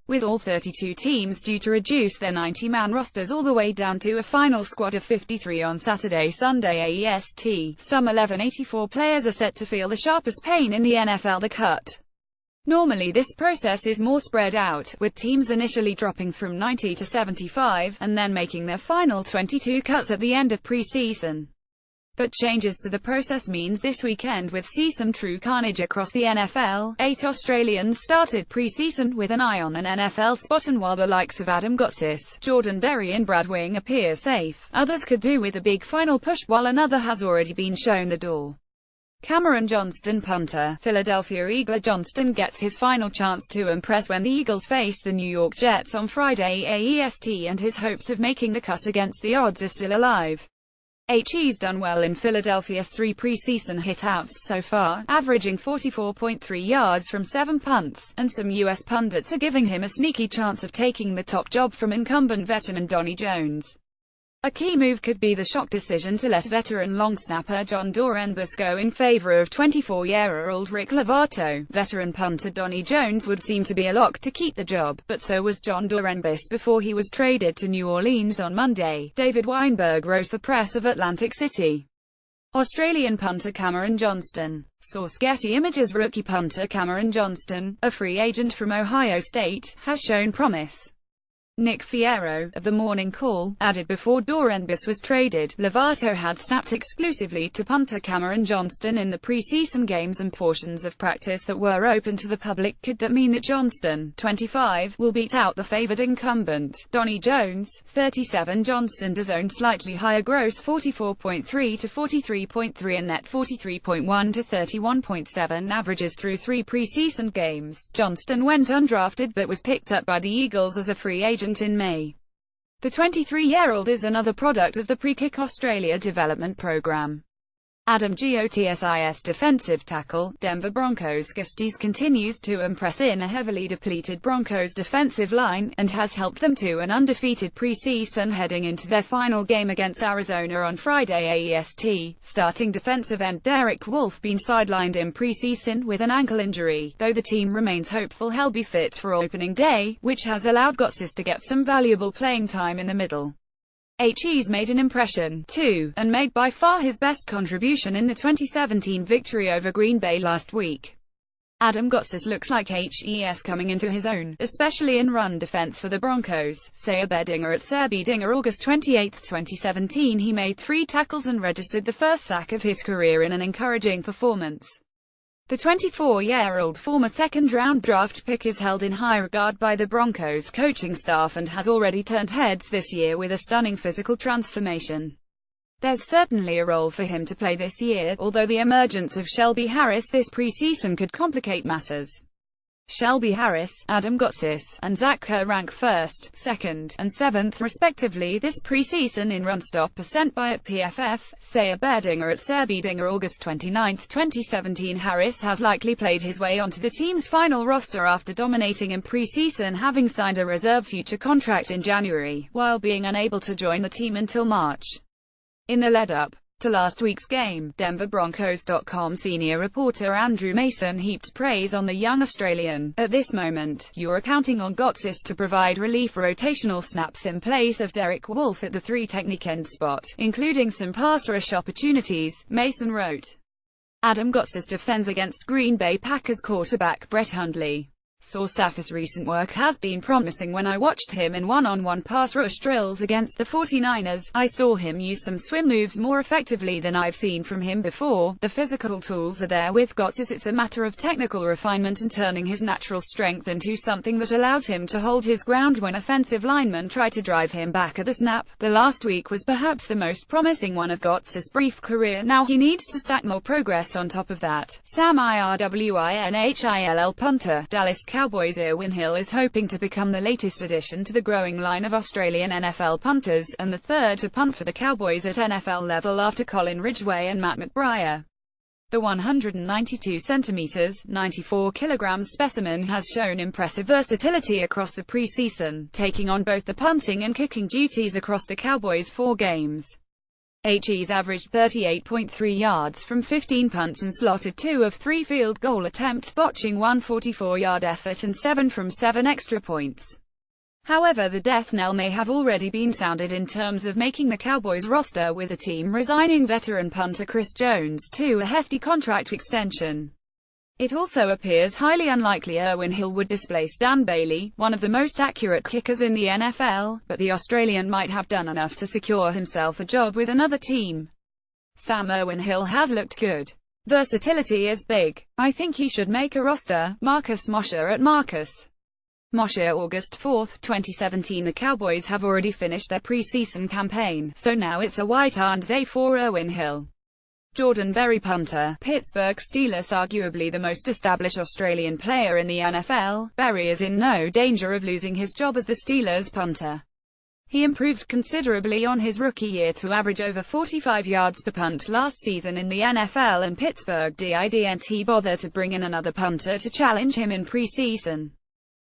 with all 32 teams due to reduce their 90-man rosters all the way down to a final squad of 53 on Saturday-Sunday AEST. Some 1184 players are set to feel the sharpest pain in the NFL: the cut. Normally this process is more spread out, with teams initially dropping from 90 to 75, and then making their final 22 cuts at the end of preseason. But changes to the process means this weekend would see some true carnage across the NFL. 8 Australians started preseason with an eye on an NFL spot, and while the likes of Adam Gotsis, Jordan Berry and Brad Wing appear safe, others could do with a big final push, while another has already been shown the door. Cameron Johnston, punter, Philadelphia Eagle. Johnston gets his final chance to impress when the Eagles face the New York Jets on Friday AEST, and his hopes of making the cut against the odds are still alive. He's done well in Philadelphia's 3 preseason hitouts so far, averaging 44.3 yards from 7 punts, and some U.S. pundits are giving him a sneaky chance of taking the top job from incumbent veteran Donnie Jones. A key move could be the shock decision to let veteran long snapper John Dorenbus go in favor of 24-year-old Rick Lovato. Veteran punter Donnie Jones would seem to be a lock to keep the job, but so was John Dorenbus before he was traded to New Orleans on Monday. David Weinberg wrote the press of Atlantic City. Australian punter Cameron Johnston. Source: Getty Images. Rookie punter Cameron Johnston, a free agent from Ohio State, has shown promise. Nick Fierro, of the Morning Call, added before Dorenbus was traded, Lovato had snapped exclusively to punter Cameron Johnston in the preseason games and portions of practice that were open to the public. Could that mean that Johnston, 25, will beat out the favored incumbent, Donnie Jones, 37? Johnston does own slightly higher gross 44.3 to 43.3 and net 43.1 to 31.7 averages through 3 preseason games. Johnston went undrafted but was picked up by the Eagles as a free agent in May. The 23-year-old is another product of the Pre-Kick Australia development program. Adam Gotsis, defensive tackle, Denver Broncos. Gotsis continues to impress in a heavily depleted Broncos defensive line, and has helped them to an undefeated preseason heading into their final game against Arizona on Friday AEST. Starting defensive end Derek Wolfe been sidelined in preseason with an ankle injury, though the team remains hopeful he'll be fit for opening day, which has allowed Gotsis to get some valuable playing time in the middle. He's made an impression, too, and made by far his best contribution in the 2017 victory over Green Bay last week. Adam Gotsis looks like HES coming into his own, especially in run defense for the Broncos. Sayer Bedinger at Serby Dinger. August 28, 2017 he made 3 tackles and registered the first sack of his career in an encouraging performance. The 24-year-old former second-round draft pick is held in high regard by the Broncos coaching staff and has already turned heads this year with a stunning physical transformation. There's certainly a role for him to play this year, although the emergence of Shelby Harris this preseason could complicate matters. Shelby Harris, Adam Gotsis, and Zach Kerr rank 1st, 2nd, and 7th respectively this preseason in run stop percent by at PFF. Sayer Bedinger at Serby Dinger. August 29, 2017 Harris has likely played his way onto the team's final roster after dominating in preseason, having signed a reserve future contract in January, while being unable to join the team until March. In the lead-up to last week's game, DenverBroncos.com senior reporter Andrew Mason heaped praise on the young Australian. At this moment, you're counting on Gotsis to provide relief rotational snaps in place of Derek Wolfe at the 3 technique end spot, including some pass rush opportunities, Mason wrote. Adam Gotsis defends against Green Bay Packers quarterback Brett Hundley. Source: Safis recent work has been promising. When I watched him in one-on-one pass rush drills against the 49ers, I saw him use some swim moves more effectively than I've seen from him before. The physical tools are there with Gotsis. It's a matter of technical refinement and turning his natural strength into something that allows him to hold his ground when offensive linemen try to drive him back at the snap. The last week was perhaps the most promising one of Gotsis' brief career. Now he needs to stack more progress on top of that. Sam Irwinhill, punter, Dallas Cowboys. Irwin Hill is hoping to become the latest addition to the growing line of Australian NFL punters, and the third to punt for the Cowboys at NFL level after Colin Ridgway and Matt McBriar. The 192 centimeters, 94 kilograms specimen has shown impressive versatility across the preseason, taking on both the punting and kicking duties across the Cowboys' 4 games. HE's averaged 38.3 yards from 15 punts and slotted 2 of 3 field goal attempts, botching one 44-yard effort and 7 from 7 extra points. However, the death knell may have already been sounded in terms of making the Cowboys roster, with the team resigning veteran punter Chris Jones to a hefty contract extension. It also appears highly unlikely Erwin Hill would displace Dan Bailey, one of the most accurate kickers in the NFL, but the Australian might have done enough to secure himself a job with another team. Sam Erwin Hill has looked good. Versatility is big. I think he should make a roster. Marcus Mosher at Marcus Mosher, August 4, 2017. The Cowboys have already finished their preseason campaign, so now it's a white hard day for Erwin Hill. Jordan Berry, punter, Pittsburgh Steelers. Arguably the most established Australian player in the NFL, Berry is in no danger of losing his job as the Steelers punter. He improved considerably on his rookie year to average over 45 yards per punt last season in the NFL, and Pittsburgh didn't bother to bring in another punter to challenge him in preseason.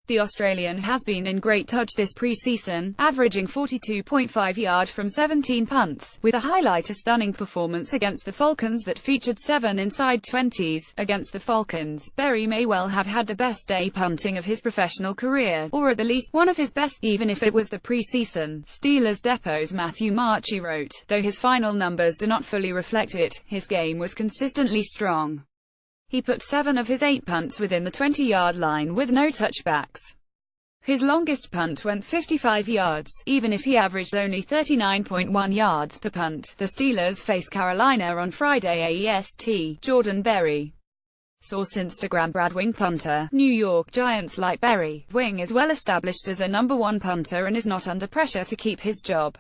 The Australian has been in great touch this preseason, averaging 42.5 yards from 17 punts, with a highlight a stunning performance against the Falcons that featured 7 inside 20s. Against the Falcons, Berry may well have had the best day punting of his professional career, or at the least one of his best, even if it was the preseason. Steelers Depot's Matthew Marchi wrote, though his final numbers do not fully reflect it, his game was consistently strong. He put 7 of his 8 punts within the 20-yard line with no touchbacks. His longest punt went 55 yards, even if he averaged only 39.1 yards per punt. The Steelers face Carolina on Friday AEST. Jordan Berry. Source Instagram. Brad Wing, punter, New York Giants. Like Berry, Wing is well established as a number 1 punter and is not under pressure to keep his job.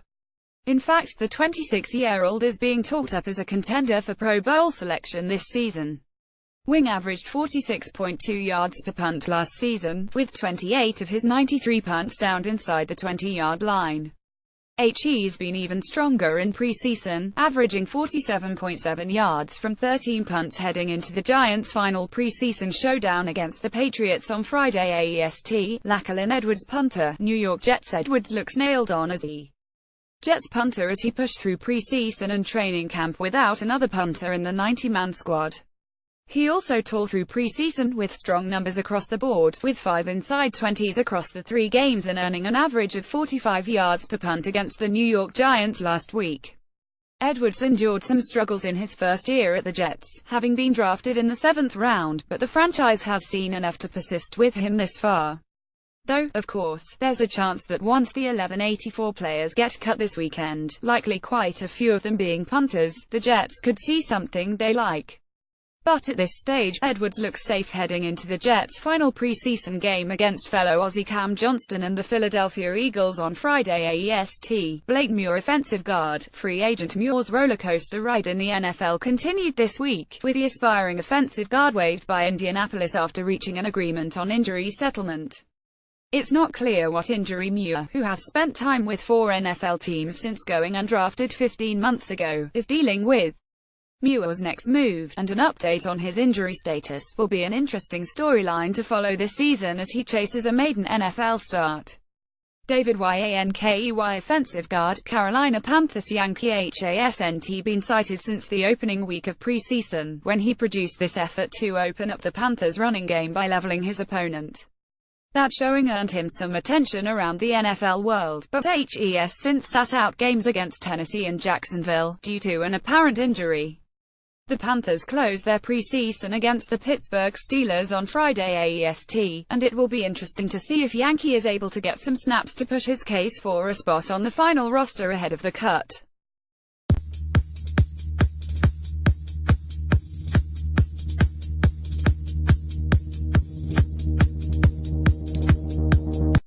In fact, the 26-year-old is being talked up as a contender for Pro Bowl selection this season. Wing averaged 46.2 yards per punt last season, with 28 of his 93 punts downed inside the 20-yard line. He's been even stronger in preseason, averaging 47.7 yards from 13 punts heading into the Giants' final preseason showdown against the Patriots on Friday AEST. Lachlan Edwards, punter, New York Jets. Edwards looks nailed on as the Jets punter as he pushed through preseason and training camp without another punter in the 90-man squad. He also tore through preseason with strong numbers across the board, with 5 inside 20s across the 3 games and earning an average of 45 yards per punt against the New York Giants last week. Edwards endured some struggles in his first year at the Jets, having been drafted in the 7th round, but the franchise has seen enough to persist with him this far. Though, of course, there's a chance that once the 1184 players get cut this weekend, likely quite a few of them being punters, the Jets could see something they like. But at this stage, Edwards looks safe heading into the Jets' final preseason game against fellow Aussie Cam Johnston and the Philadelphia Eagles on Friday AEST. Blake Muir, offensive guard, free agent. Muir's rollercoaster ride in the NFL continued this week, with the aspiring offensive guard waived by Indianapolis after reaching an agreement on injury settlement. It's not clear what injury Muir, who has spent time with 4 NFL teams since going undrafted 15 months ago, is dealing with. Muir's next move, and an update on his injury status, will be an interesting storyline to follow this season as he chases a maiden NFL start. David Yankey, offensive guard, Carolina Panthers. Yankey hasn't been cited since the opening week of preseason, when he produced this effort to open up the Panthers' running game by leveling his opponent. That showing earned him some attention around the NFL world, but has since sat out games against Tennessee and Jacksonville, due to an apparent injury. The Panthers close their preseason against the Pittsburgh Steelers on Friday AEST, and it will be interesting to see if Yankey is able to get some snaps to push his case for a spot on the final roster ahead of the cut.